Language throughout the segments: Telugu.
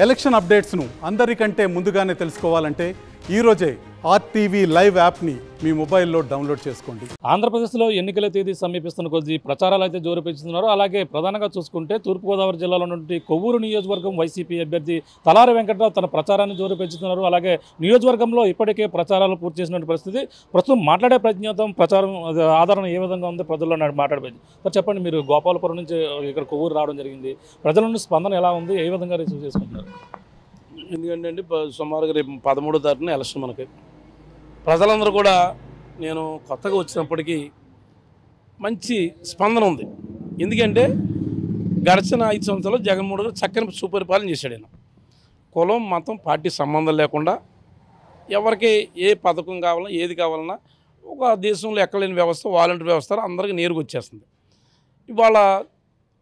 ఎలక్షన్ అప్డేట్స్ను అందరికంటే ముందుగానే తెలుసుకోవాలంటే ఈరోజే ఆర్టీవీ లైవ్ యాప్ని మీ మొబైల్లో డౌన్లోడ్ చేసుకోండి. ఆంధ్రప్రదేశ్లో ఎన్నికల తేదీ సమీపిస్తున్న కొద్దీ ప్రచారాలు అయితే జోరు పెంచుతున్నారు. అలాగే ప్రధానంగా చూసుకుంటే తూర్పుగోదావరి జిల్లాలో నుండి కొవ్వూరు నియోజకవర్గం వైసీపీ అభ్యర్థి తలారి వెంకట్రావు తన ప్రచారాన్ని జోరు పెంచుతున్నారు. అలాగే నియోజకవర్గంలో ఇప్పటికే ప్రచారాలు పూర్తి చేసిన పరిస్థితి. ప్రస్తుతం మాట్లాడే ప్రజ్ఞాతం ప్రచారం ఆదరణ ఏ విధంగా ఉంది ప్రజల్లో మాట్లాడే సార్ చెప్పండి. మీరు గోపాలపురం నుంచి ఇక్కడ కొవ్వూరు రావడం జరిగింది. ప్రజల నుండి స్పందన ఎలా ఉంది, ఏ విధంగా రిసీవ్ చేసుకుంటున్నారు? ఎందుకంటే అండి సుమారుగా రేపు 13వ తారీఖున ఎలక్షన్ మనకి. ప్రజలందరూ కూడా నేను కొత్తగా వచ్చినప్పటికీ మంచి స్పందన ఉంది. ఎందుకంటే గడిచిన 5 సంవత్సరాలు జగన్మోహన్ గారు చక్కని సుపరిపాలన చేశాడు. ఆయన కులం మతం పార్టీ సంబంధం లేకుండా ఎవరికి ఏ పథకం కావాలన్నా ఏది కావాలన్నా ఒక దేశంలో ఎక్కలేని వ్యవస్థ వాలంటీర్ వ్యవస్థ అందరికీ నేరుగా వచ్చేస్తుంది. ఇవాళ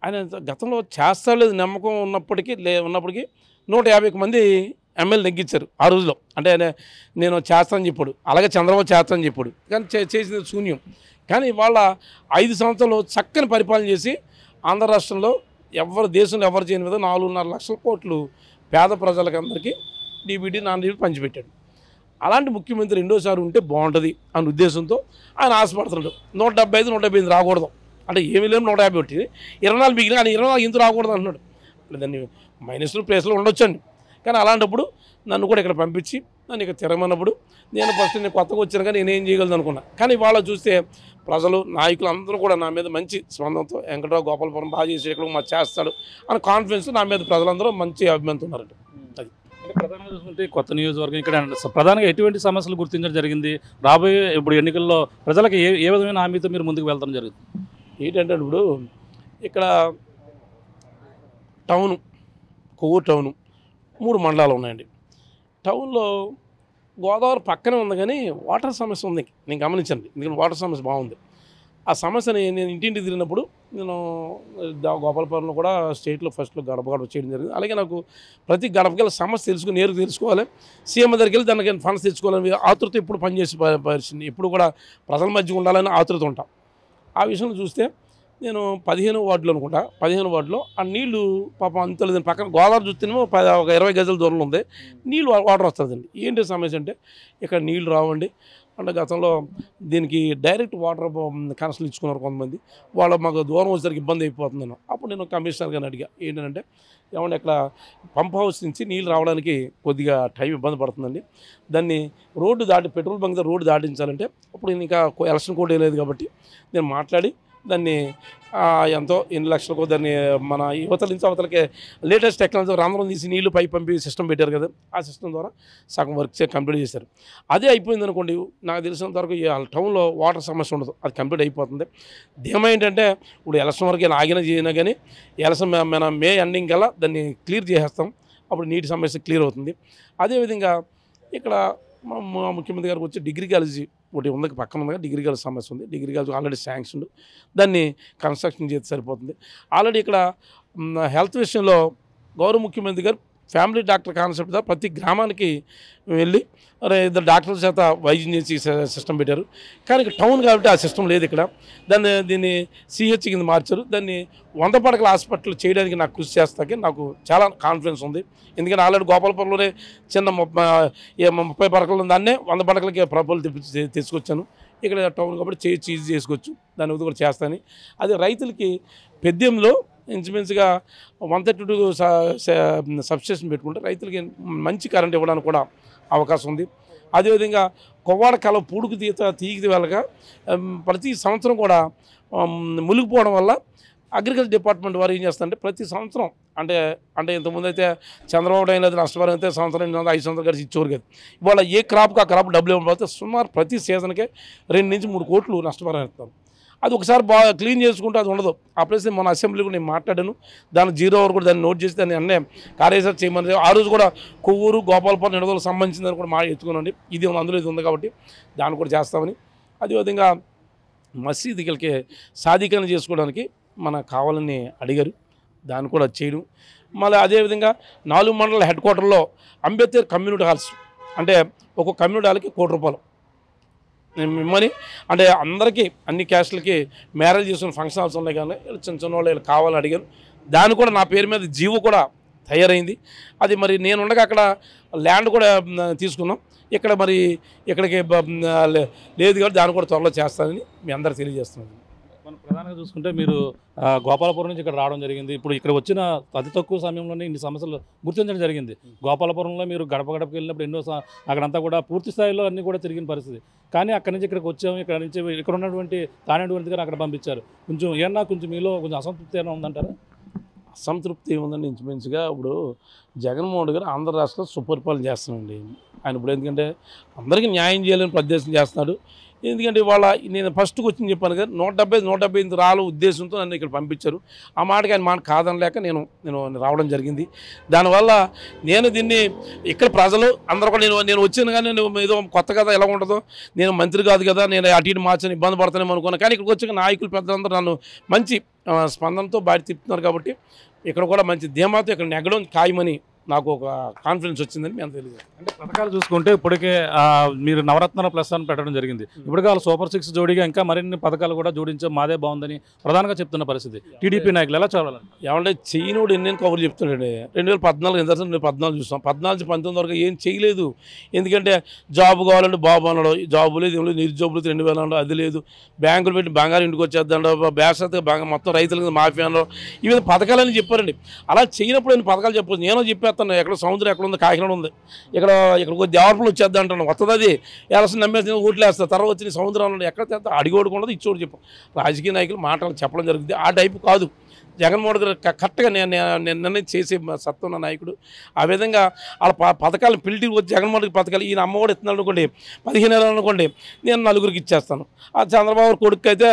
ఆయన గతంలో చేస్తాలేదు నమ్మకం ఉన్నప్పటికీ 150 మంది ఎమ్మెల్యే తగ్గించారు ఆ రోజులో. అంటే నేను చేస్తానని చెప్పాడు, అలాగే చంద్రబాబు చేస్తానని చెప్పాడు, కానీ చేసింది శూన్యం. కానీ ఇవాళ 5 సంవత్సరాలు చక్కని పరిపాలన చేసి ఆంధ్ర రాష్ట్రంలో దేశంలో ఎవరు చేయని విధంగా 4.5 లక్షల కోట్లు పేద ప్రజలకు అందరికీ డీబీటీ నాన్ డీబీటీ పంచిపెట్టాడు. అలాంటి ముఖ్యమంత్రి రెండోసారి ఉంటే బాగుంటుంది అనే ఉద్దేశంతో ఆయన ఆశపడుతున్నాడు. 175, 175 రాకూడదు అంటే ఏమీ లేము, 150 పెట్టి 24 మిగిలిన కానీ 24 ఇంత రాకూడదు అంటున్నాడు. దాన్ని మైనస్లు ప్లేస్లో ఉండొచ్చండి. కానీ అలాంటప్పుడు నన్ను కూడా ఇక్కడ పంపించి నన్ను ఇక్కడ తిరగమన్నప్పుడు నేను ఫస్ట్ నేను కొత్తగా వచ్చాను కానీ నేనేం చేయగలను అనుకున్నా. కానీ ఇవాళ చూస్తే ప్రజలు నాయకులు అందరూ కూడా నా మీద మంచి స్పందనతో వెంకటరావు గోపాలపురం బాగా చేసి ఇక్కడ మా చేస్తాడు అని కాన్ఫిడెన్స్ నా మీద ప్రజలందరూ మంచి అభిమానంతో ఉన్నారండి. అది ప్రధానంగా చూసుకుంటే కొత్త నియోజకవర్గం ఇక్కడ ప్రధానంగా ఎటువంటి సమస్యలు గుర్తించడం జరిగింది? రాబోయే ఇప్పుడు ఎన్నికల్లో ప్రజలకు ఏ విధమైన హామీతో మీరు ముందుకు వెళ్తాం జరుగుతుంది? ఏంటంటే ఇప్పుడు ఇక్కడ టౌను కొవ్వూరు టౌను 3 మండలాలు ఉన్నాయండి. టౌన్లో గోదావరి పక్కనే ఉంది కానీ వాటర్ సమస్య ఉంది. నేను గమనించండి, ఎందుకంటే వాటర్ సమస్య బాగుంది. ఆ సమస్యని నేను ఇంటింటికి తిరిగినప్పుడు నేను గోపాలపురంలో కూడా స్టేట్లో ఫస్ట్లో గడప చేయడం జరిగింది. అలాగే నాకు ప్రతి గడపకి వెళ్ళి సమస్య నేరుగా తెలుసుకోవాలి, సీఎం దగ్గరికి వెళ్ళి దానికి ఫండ్స్ తెచ్చుకోవాలని ఆతృత ఎప్పుడు పనిచేసి పరిస్థితి, ఎప్పుడు కూడా ప్రజల మధ్య ఉండాలని ఆతృత ఉంటాం. ఆ విషయంలో చూస్తే నేను 15వ వార్డులో అనుకుంటా, 15వ వార్డులో ఆ నీళ్లు పాపం అంత లేదండి. పక్కన గోదావరి చూస్తేనేమో ఒక 20 గజాల దూరంలో ఉంది, నీళ్ళు వాటర్ వస్తుందండి. ఏంటి సమస్య అంటే ఇక్కడ నీళ్లు రావండి. అంటే గతంలో దీనికి డైరెక్ట్ వాటర్ కనెక్షన్ ఇచ్చుకున్నారు కొంతమంది. వాళ్ళు మాకు దూరం వచ్చేసరికి ఇబ్బంది అయిపోతుందని అప్పుడు నేను కమిషనర్ గారిని అడిగా, ఏంటంటే ఏమంటే ఇక్కడ పంప్ హౌస్ నుంచి నీళ్ళు రావడానికి కొద్దిగా టైం ఇబ్బంది పడుతుందండి, దాన్ని రోడ్డు దాటి పెట్రోల్ బంక్ రోడ్డు దాటించాలంటే అప్పుడు ఇంకా ఎలక్షన్ కోడ్ లేదు కాబట్టి నేను మాట్లాడి దాన్ని ఎంతో 8 లక్షలకు దాన్ని మన యువతల నుంచి అవతలకే లేటెస్ట్ టెక్నాలజీ రంధ్రం తీసి నీళ్లు పై పంపి సిస్టమ్ పెట్టారు కదా, ఆ సిస్టమ్ ద్వారా సగం వర్క్ కంప్లీట్ చేశారు. అదే అయిపోయింది అనుకోండి, నాకు తెలిసినంత వరకు టౌన్లో వాటర్ సమస్య ఉండదు, అది కంప్లీట్ అయిపోతుంది. ధీమా ఏంటంటే ఇప్పుడు ఎలక్షన్ వరకు ఆగినా చేయనా కానీ ఎలక్షన్ మన మే ఎండింగ్ కల్లా దాన్ని క్లియర్ చేసేస్తాం, అప్పుడు నీటి సమస్య క్లియర్ అవుతుంది. అదేవిధంగా ఇక్కడ మా ముఖ్యమంత్రి గారికి వచ్చి డిగ్రీ కాలేజీ ఒకటి ఉంది, పక్కన ఉంది, డిగ్రీ కాలేజ్ సమస్య ఉంది. డిగ్రీ కాలేజ్ ఆల్రెడీ శాంక్షన్, దాన్ని కన్స్ట్రక్షన్ చేస్తే సరిపోతుంది. ఆల్రెడీ ఇక్కడ హెల్త్ విషయంలో గౌరవ ముఖ్యమంత్రి గారు ఫ్యామిలీ డాక్టర్ కాన్సెప్ట్ ద్వారా ప్రతి గ్రామానికి వెళ్ళి 2 డాక్టర్ల చేత వైద్యం చేసి సిస్టమ్ పెట్టారు. కానీ ఇక్కడ టౌన్ కాబట్టి ఆ సిస్టమ్ లేదు. ఇక్కడ దీన్ని సిహెచ్ కింద మార్చారు. దాన్ని 100 పడకల హాస్పిటల్ చేయడానికి నాకు కృషి చేస్తాకే నాకు చాలా కాన్ఫిడెన్స్ ఉంది. ఎందుకంటే ఆల్రెడీ గోపాలపురంలోనే చిన్న 30 పడకలు దాన్నే 100 పడకలకి ప్రభుత్వం తీసుకొచ్చాను. ఇక్కడ టౌన్ కాబట్టి చీజ్ చేసుకోవచ్చు, దాని కూడా చేస్తాను. అది రైతులకి పెద్దంలో ఇంచుమించుగా 132 సబ్స్టేషన్ పెట్టుకుంటే రైతులకి మంచి కరెంట్ ఇవ్వడానికి కూడా అవకాశం ఉంది. అదేవిధంగా కొవ్వాడ కలవ పూడుకు తీగి వెళ్ళగా ప్రతి సంవత్సరం కూడా మునిగిపోవడం వల్ల అగ్రికల్చర్ డిపార్ట్మెంట్ వారు ఏం చేస్తారంటే ప్రతి సంవత్సరం అంటే ఇంతకుముందు అయితే చంద్రబాబు అయినది నష్టపరం అయితే సంవత్సరం 5 సంవత్సరాలు కలిసి ఇచ్చేవారు కదా. ఇవాళ ఏ క్రాప్కి ఆ క్రాప్ డబ్బులు ఇవ్వకపోతే సుమారు ప్రతి సీజన్కే 2 నుంచి 3 కోట్లు నష్టపరం ఇస్తారు. అది ఒకసారి బాగా క్లీన్ చేసుకుంటే అది ఉండదు. ఆ ప్లేస్ మన అసెంబ్లీ కూడా నేను మాట్లాడాను, దాని 0 అవర్ కూడా దాన్ని నోట్ చేసి దాన్ని అన్నీ కార్యసార్ చేయమని. ఆ రోజు కూడా కొవ్వూరు గోపాలపురం నిడదలకు సంబంధించిందని కూడా ఎత్తుకున్నాండి. ఇది అందులో ఇది ఉంది కాబట్టి దాన్ని కూడా చేస్తామని. అదేవిధంగా మసీదులకి సాధీకరణ చేసుకోవడానికి మనకు కావాలని అడిగారు, దాన్ని కూడా చేయడం. మళ్ళీ అదేవిధంగా 4 మండల హెడ్ క్వార్టర్లో అంబేద్కర్ కమ్యూనిటీ హాల్స్ అంటే ఒక్కొక్క కమ్యూనిటీ హాల్కి ₹1 మిమ్మల్ని అంటే అందరికీ అన్ని క్యాస్ట్లకి మ్యారేజ్ చేసుకున్న ఫంక్షన్ హాల్స్ ఉన్నాయి కానీ చిన్న చిన్న వాళ్ళు కావాలని అడిగారు. దాన్ని కూడా నా పేరు మీద జీవో కూడా తయారైంది. అది మరి నేను ఉండగా అక్కడ ల్యాండ్ కూడా తీసుకున్నాం. ఇక్కడ మరి ఇక్కడికి లేదు కాబట్టి దాన్ని కూడా త్వరలో చేస్తానని మీ అందరూ తెలియజేస్తున్నాను. మనం ప్రధానంగా చూసుకుంటే మీరు గోపాలపురం నుంచి ఇక్కడ రావడం జరిగింది. ఇప్పుడు ఇక్కడ వచ్చిన అతి తక్కువ సమయంలోనే ఇన్ని సమస్యలు గుర్తించడం జరిగింది. గోపాలపురంలో మీరు గడప గడపకి వెళ్ళినప్పుడు ఎన్నో అక్కడంతా కూడా పూర్తి స్థాయిలో అన్నీ కూడా తిరిగిన పరిస్థితి. కానీ అక్కడి నుంచి ఇక్కడికి వచ్చాము. ఇక్కడ నుంచి ఇక్కడ ఉన్నటువంటి తానేటువంటి గారు అక్కడ పంపించారు. కొంచెం మీలో కొంచెం అసంతృప్తి ఏమైనా ఉందంటారా? అసంతృప్తి ఏముందండి, ఇంచుమించుగా ఇప్పుడు జగన్మోహన్ గారు ఆంధ్ర రాష్ట్రంలో సుపరిపాలన చేస్తున్నాడండి. ఆయన ఇప్పుడు ఎందుకంటే అందరికీ న్యాయం చేయాలని ప్రదేశం చేస్తున్నాడు. ఎందుకంటే ఇవాళ నేను ఫస్ట్కి వచ్చింది చెప్పాను కదా, 170 రాళ్ళ ఉద్దేశంతో నన్ను ఇక్కడ పంపించారు. ఆ మాటకి ఆయన మాట కాదనలేక నేను రావడం జరిగింది. దానివల్ల నేను దీన్ని ఇక్కడ ప్రజలు అందరూ కూడా నేను వచ్చాను కానీ నేను ఏదో కొత్త కదా ఎలా ఉంటుందో, నేను మంత్రి కాదు కదా, నేను అటు ఇటు మార్చని ఇబ్బంది పడతానేమో అనుకున్నాను. కానీ ఇక్కడికి వచ్చాక నాయకులు పెద్దలందరూ నన్ను మంచి స్పందనతో బయట తిప్పుతున్నారు. కాబట్టి ఇక్కడ కూడా మంచి ధీమాతో ఇక్కడ నెగ్గడం ఖాయమని నాకు ఒక కాన్ఫిడెన్స్ వచ్చిందని మేము తెలియదు. అంటే పథకాలు చూసుకుంటే ఇప్పటికే మీరు నవరత్నాల ప్లస్ అని పెట్టడం జరిగింది. ఇప్పటికే వాళ్ళు సూపర్ 6 జోడిగా ఇంకా మరిన్ని పథకాలు కూడా జోడించే మాదే బాగుందని ప్రధానంగా చెప్తున్న పరిస్థితి. టీడీపీ నాయకులు ఎలా చూడాలి? ఏమంటే చేయనోడు ఎన్ని కబుర్లు చెప్తున్నాడు. 2014 ఎంత 2014 చూస్తాం, 14-19 వరకు ఏం చేయలేదు. ఎందుకంటే జాబ్ కావాలంటే బాబు అన్నాడు, జాబు లేదు, ఏం లేదు, నిరుద్యోగులు 2000 అన్నాడు, అది లేదు, బ్యాంకులు పెట్టి బంగారు ఇంటికి వచ్చేద్దాడు, బ్యాసత మొత్తం రైతులకు మాఫీ అన్నాడు. ఇవి పథకాలని చెప్పారండి. అలా చేయనప్పుడు నేను పథకాలు చెప్పవచ్చు. నేను చెప్పేస్తాను, ఎక్కడ సముద్రం ఎక్కడ ఉంది, కాకినాడ ఉంది, ఇక్కడికి దేవరపులు వచ్చేద్దా అంటాను. వస్తుంది అది ఎలసిన నమ్మేసి ఓట్లు వేస్తారు. తర్వాత వచ్చి సముద్రంలో ఎక్కడ తెస్తా అడిగోడుకుండదు, ఇచ్చోడు చెప్పు. రాజకీయ నాయకులు మాటలు చెప్పడం జరుగుతుంది. ఆ టైపు కాదు జగన్మోహన్ గారు. కరెక్ట్గా నేను చేసే సత్తా ఉన్న నాయకుడు. ఆ విధంగా వాళ్ళ పథకాలను పిలిటి వచ్చి జగన్మోహన్ గారి పథకాలు ఈయన అమ్మఒడి ఇస్తున్నాడు అనుకోండి, 15,000 అనుకోండి, నేను 4గురికి ఇచ్చేస్తాను. ఆ చంద్రబాబు కొడుకు అయితే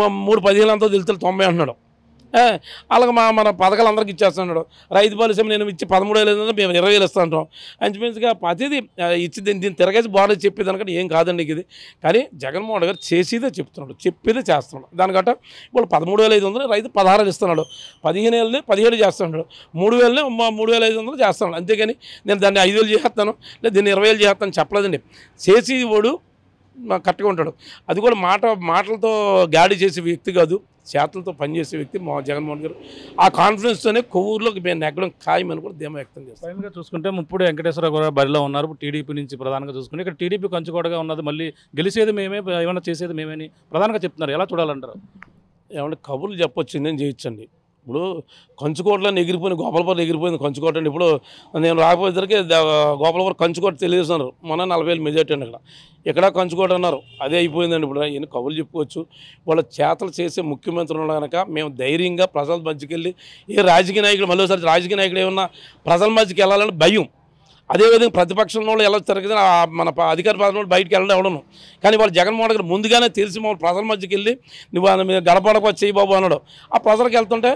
3-15 తెలుస్తుంది 90 అంటున్నాడు. అలాగే మన పథకాలు అందరికి ఇచ్చేస్తున్నాడు. రైతు పాలసీ నేను ఇచ్చి 13,000 మేము 20,000 ఇస్తాంటాం. అంచుమించుగా ప్రతిదీ ఇచ్చి దీన్ని తిరగేసి బాగా చెప్పేదానికంటే ఏం కాదండి ఇది. కానీ జగన్మోహన్ గారు చేసేదే చెప్తున్నాడు, చెప్పేదే చేస్తున్నాడు. దానికట్ట ఇప్పుడు 13,500 రైతు 16,000 ఇస్తున్నాడు, 15,000 17 చేస్తున్నాడు, 3,000 3,500 చేస్తున్నాడు. అంతేగాని నేను దాన్ని 5,000 చేస్తాను లేదా దీన్ని 20,000 చేస్తాను చెప్పలేదండి. చేసి వాడు కరెక్ట్గా ఉంటాడు. అది కూడా మాటలతో గాడి చేసే వ్యక్తి కాదు, చేతులతో పనిచేసే వ్యక్తి మా జగన్మోహన్ గారు. ఆ కాన్ఫిడెన్స్తోనే కొవ్వూరులోకి మేము నెగ్గడం ఖాయమని కూడా ధీమా వ్యక్తం చేస్తాం. ఫైనల్గా చూసుకుంటే ముప్పుడు వెంకటేశ్వరరావు గారు బరిలో ఉన్నారు. టీడీపీ నుంచి ప్రధానంగా చూసుకుంటే ఇక్కడ టీడీపీ కంచుకోటగా ఉన్నది, మళ్ళీ గెలిచేది మేమే, ఏమైనా చేసేది మేమని ప్రధానంగా చెప్తున్నారు. ఎలా చూడాలంటారు? ఏమంటే కబుర్లు చెప్పొచ్చు, నేను చేయొచ్చండి. ఇప్పుడు కంచుకోటలో ఎగిరిపోయింది, గోపాలపురం ఎగిరిపోయింది కంచుకోట అండి. ఇప్పుడు నేను రాకపోయేసరికి గోపాలపురం కంచుకోట తెలియజేస్తున్నారు. మొన్న 40,000 మెజార్టీ అండి. ఇక్కడ కంచుకోట అన్నారు, అదే అయిపోయిందండి. ఇప్పుడు ఎన్ని కబుర్లు చెప్పుకోవచ్చు. వాళ్ళ చేతలు చేసే ముఖ్యమంత్రులు కనుక మేము ధైర్యంగా ప్రజల మధ్యకి వెళ్ళి, ఏ రాజకీయ నాయకులు మళ్ళీసారి రాజకీయ నాయకులు ఏమన్నా ప్రజల మధ్యకి వెళ్ళాలని భయం. అదేవిధంగా ప్రతిపక్షంలో వెళ్ళొచ్చారు కదా, మన అధికార పార్టీ బయటికి వెళ్ళడం ఎవడను. కానీ వాళ్ళు జగన్మోహన్ గారు ముందుగానే తెలిసి మమ్మల్ని ప్రజల మధ్యకి వెళ్ళి నువ్వు గడపడకు చేయి బాబు అన్నాడు. ఆ ప్రజలకు వెళ్తుంటే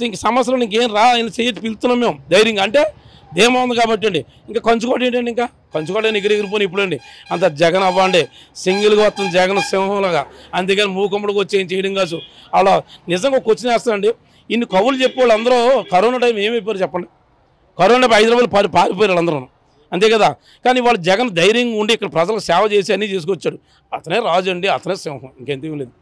ఇంక సమస్యలు ఇంకేం రా ఆయన చేయటి పిలుస్తున్నాం మేము ధైర్యంగా. అంటే ధీమా ఉంది కాబట్టి అండి. ఇంకా కంచుకోట ఏంటండి, ఇంకా కంచుకోట ఎగిరిపోయి ఇప్పుడు అండి అంత జగన్ అవ్వండి సింగిల్గా వస్తుంది జగన్ సింహంలాగా. అంతేగాని మూకమ్మడికి వచ్చి ఏం చేయడం కాదు. అలా నిజంగా క్వశ్చన్ వేస్తానండి. ఇన్ని కవులు చెప్పే వాళ్ళు అందరూ కరోనా టైం ఏమైపోయారు చెప్పండి. కరోనా హైదరాబాద్ పారిపోయారు అందరూ, అంతే కదా. కానీ వాళ్ళు జగన్ ధైర్యంగా ఉండి ఇక్కడ ప్రజలకు సేవ చేసి అన్నీ చేసుకొచ్చాడు. అతనే రాజు అండి, అతనే సింహం, ఇంకెంతేం లేదు.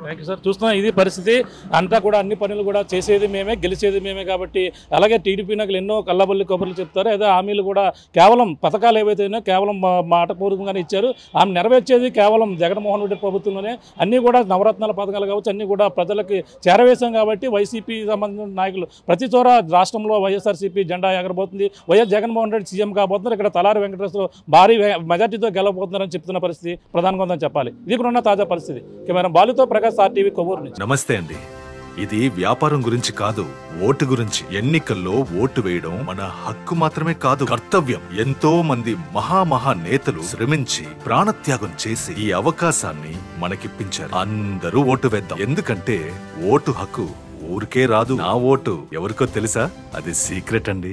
Thank you sir. చూస్తున్నాం ఇది పరిస్థితి అంతా కూడా, అన్ని పనులు కూడా చేసేది మేమే, గెలిచేది మేమే. కాబట్టి అలాగే టీడీపీ నాయకులు ఎన్నో కల్లబల్లి కబుర్లు చెప్తారు. అదే హామీలు కూడా కేవలం పథకాలు ఏవైతే ఉన్నాయో కేవలం మాటపూర్వకంగానే ఇచ్చారు. ఆమె నెరవేర్చేది కేవలం జగన్మోహన్ రెడ్డి ప్రభుత్వంలోనే. అన్నీ కూడా నవరత్నాల పథకాలు కావచ్చు, అన్నీ కూడా ప్రజలకి చేరవేశాం. కాబట్టి వైసీపీ సంబంధించిన నాయకులు ప్రతి చోర రాష్ట్రంలో వైఎస్ఆర్సీపీ జెండా ఎగరబోతుంది, వైఎస్ జగన్మోహన్ రెడ్డి సీఎం కాబోతున్నారు, ఇక్కడ తలారి వెంకటేశ్వరరావు భారీ మెజార్టీతో గెలవబోతున్నారని చెప్తున్న పరిస్థితి ప్రధానంగా ఉందని చెప్పాలి. ఇది కూడా ఉన్న తాజా పరిస్థితి. కెమెరా బాలుతో ప్రకాష్, RTV కొవ్వూరు నుంచి. నమస్తే అండి. ఇది వ్యాపారం గురించి కాదు, ఓటు గురించి. ఎన్నికల్లో ఓటు వేయడం మన హక్కు మాత్రమే కాదు, కర్తవ్యం. ఎంతో మంది మహా నేతలు శ్రమించి ప్రాణత్యాగం చేసి ఈ అవకాశాన్ని మనకిప్పించారు. అందరూ ఓటు వేద్దాం. ఎందుకంటే ఓటు హక్కు ఊరికే రాదు. నా ఓటు ఎవరికో తెలుసా? అది సీక్రెట్ అండి.